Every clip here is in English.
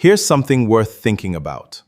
Here's something worth thinking about.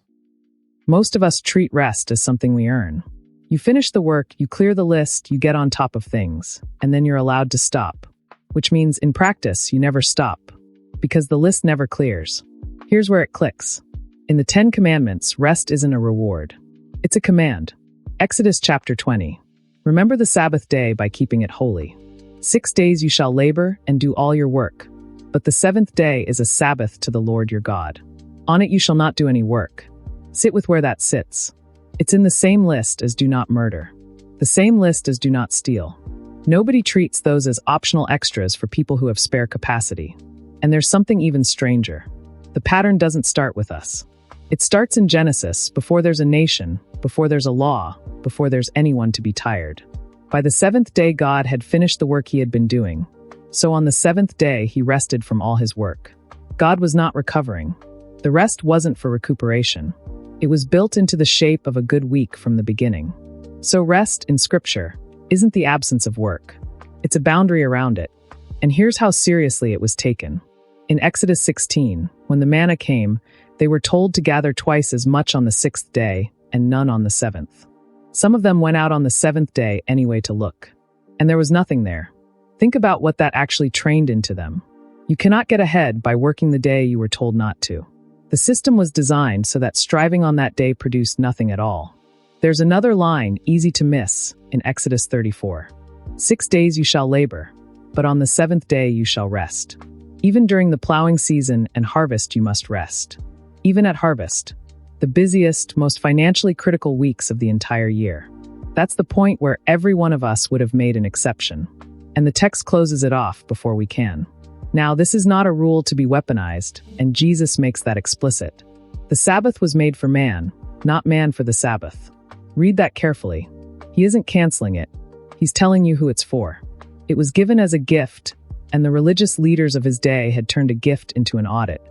Most of us treat rest as something we earn. You finish the work, you clear the list, you get on top of things, and then you're allowed to stop. Which means, in practice, you never stop. Because the list never clears. Here's where it clicks. In the 10 Commandments, rest isn't a reward. It's a command. Exodus chapter 20. Remember the Sabbath day by keeping it holy. 6 days you shall labor and do all your work. But the 7th day is a Sabbath to the Lord your God. On it you shall not do any work. Sit with where that sits. It's in the same list as do not murder. The same list as do not steal. Nobody treats those as optional extras for people who have spare capacity. And there's something even stranger. The pattern doesn't start with us. It starts in Genesis, before there's a nation, before there's a law, before there's anyone to be tired. By the 7th day God had finished the work he had been doing. So on the 7th day he rested from all his work. God was not recovering. The rest wasn't for recuperation. It was built into the shape of a good week from the beginning. So rest, in Scripture, isn't the absence of work. It's a boundary around it. And here's how seriously it was taken. In Exodus 16, when the manna came, they were told to gather twice as much on the 6th day and none on the 7th. Some of them went out on the 7th day anyway to look. And there was nothing there. Think about what that actually trained into them. You cannot get ahead by working the day you were told not to. The system was designed so that striving on that day produced nothing at all. There's another line, easy to miss, in Exodus 34. 6 days you shall labor, but on the 7th day you shall rest. Even during the ploughing season and harvest you must rest. Even at harvest, the busiest, most financially critical weeks of the entire year. That's the point where every one of us would have made an exception. And the text closes it off before we can. Now, this is not a rule to be weaponized, and Jesus makes that explicit. The Sabbath was made for man, not man for the Sabbath. Read that carefully. He isn't canceling it. He's telling you who it's for. It was given as a gift, and the religious leaders of his day had turned a gift into an audit.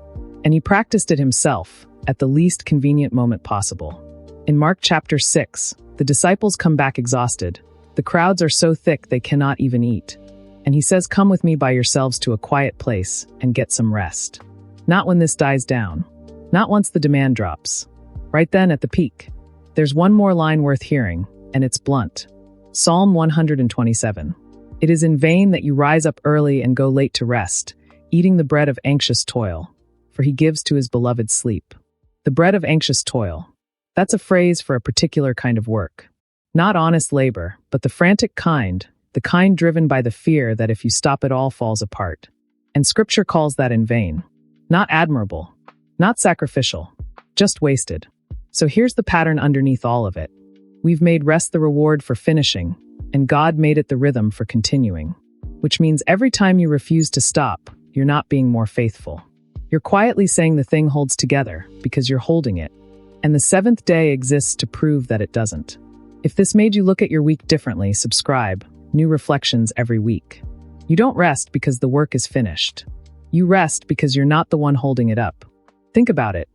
And he practiced it himself, at the least convenient moment possible. In Mark chapter 6, the disciples come back exhausted. The crowds are so thick they cannot even eat. And he says, "Come with me by yourselves to a quiet place and get some rest." Not when this dies down. Not once the demand drops. Right then at the peak. There's one more line worth hearing, and it's blunt. Psalm 127. It is in vain that you rise up early and go late to rest, eating the bread of anxious toil, for he gives to his beloved sleep. The bread of anxious toil. That's a phrase for a particular kind of work. Not honest labor, but the frantic kind, the kind driven by the fear that if you stop it all falls apart. And Scripture calls that in vain. Not admirable. Not sacrificial. Just wasted. So here's the pattern underneath all of it. We've made rest the reward for finishing, and God made it the rhythm for continuing. Which means every time you refuse to stop, you're not being more faithful. You're quietly saying the thing holds together because you're holding it. And the 7th day exists to prove that it doesn't. If this made you look at your week differently, subscribe. New reflections every week. You don't rest because the work is finished. You rest because you're not the one holding it up. Think about it.